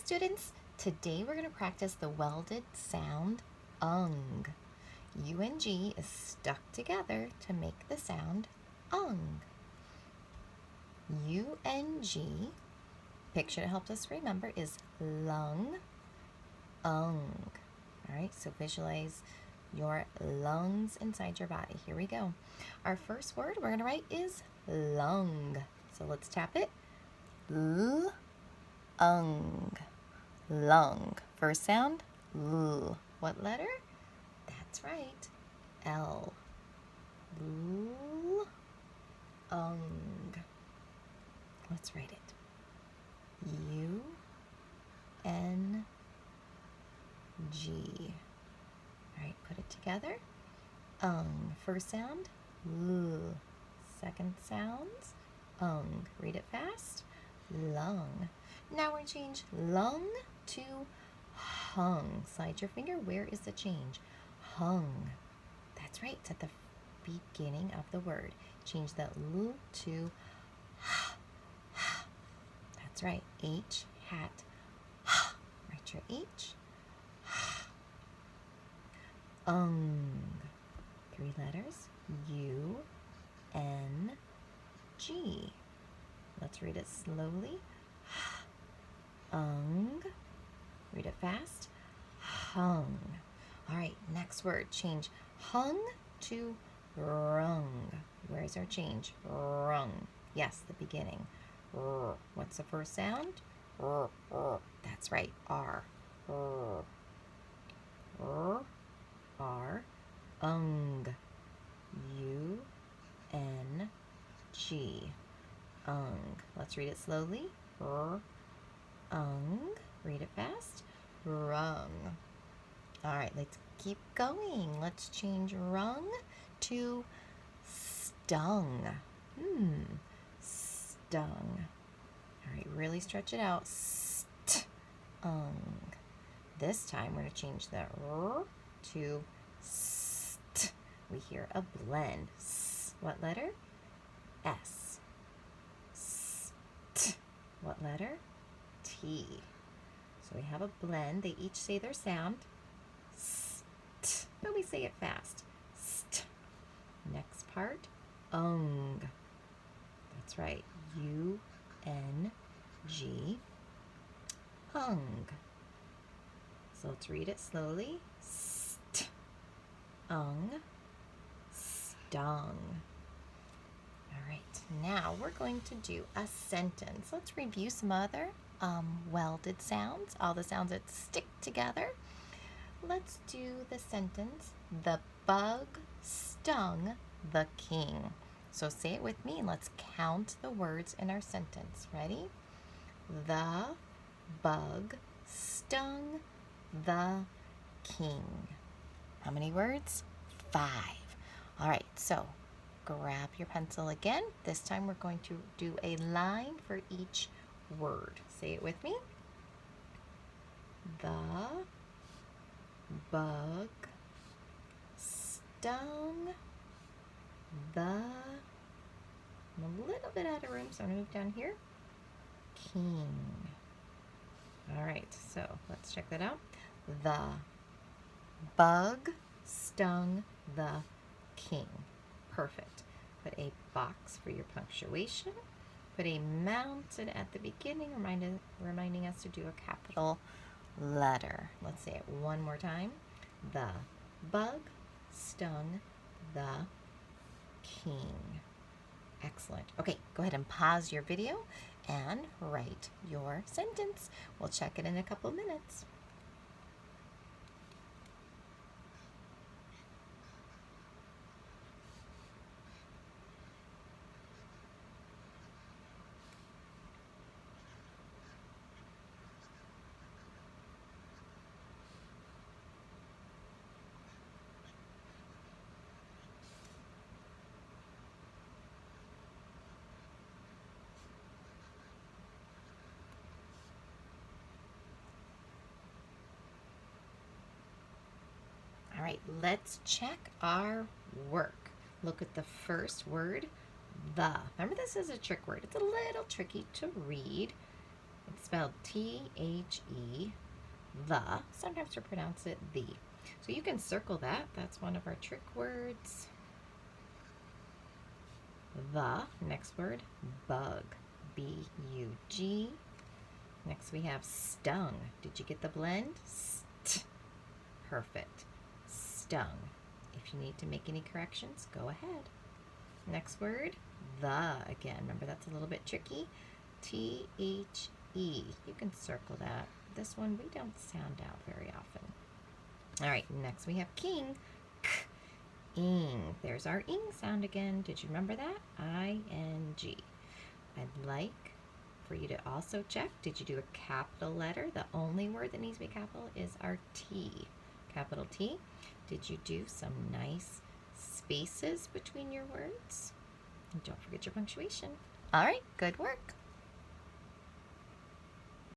students, today we're going to practice the welded sound ung. UNG is stuck together to make the sound ung. UNG, picture that helps us remember, is lung, ung. All right, so visualize your lungs inside your body. Here we go. Our first word we're going to write is lung. So let's tap it. L, ung, lung. First sound, L. What letter? That's right, L. L, ung. Let's write it. U, N, G. All right, put it together. First sound, L. Second sounds, ung. Read it fast. Lung. Now we're change lung to hung. Slide your finger. Where is the change? Hung. That's right. It's at the beginning of the word. Change the L to h. That's right. H, hat. Write your H. Three letters. U, N, G. Let's read it slowly. Ung. Read it fast. Hung. All right, next word. Change hung to rung. Where's our change? Rung. Yes, the beginning. R. What's the first sound? R. R. That's right, R. R. R. R. Ung. U. N. G. Ung. Let's read it slowly. R. Ung. Read it fast. Rung. All right, let's keep going. Let's change rung to stung. Stung. All right, really stretch it out. Ung. This time we're going to change the R to st. We hear a blend. S. What letter? S. St. What letter? T. So we have a blend. They each say their sound. St. But we say it fast. St. Next part. Ung. That's right. U, N, G. Ung. So let's read it slowly. St. Ung. Stung. All right, now we're going to do a sentence. Let's review some other welded sounds, all the sounds that stick together. Let's do the sentence, the bug stung the king. So say it with me and let's count the words in our sentence. Ready? The bug stung the king. How many words? 5. All right, so grab your pencil again. This time we're going to do a line for each word. Say it with me. The bug stung the, I'm a little bit out of room, so I'm going to move down here, king. All right, so let's check that out. The bug stung the king. Perfect. Put a box for your punctuation. Put a mountain at the beginning, reminding us to do a capital letter. Let's say it one more time. The bug stung the king. Excellent. Okay, go ahead and pause your video and write your sentence. We'll check it in a couple minutes. All right, let's check our work. Look at the first word, the. Remember, this is a trick word. It's a little tricky to read. It spelled T-H-E, the. Sometimes we pronounce it the. So you can circle that. That's one of our trick words. The. Next word, bug. B-U-G. Next we have stung. Did you get the blend? St. Perfect. Stung. If you need to make any corrections, go ahead. Next word, the again. Remember, that's a little bit tricky. T-H-E. You can circle that. This one we don't sound out very often. All right, next we have king. K-ing. There's our ing sound again. Did you remember that? I-N-G. I'd like for you to also check, did you do a capital letter? The only word that needs to be capital is our T. Capital T. Did you do some nice spaces between your words? And don't forget your punctuation. All right, good work.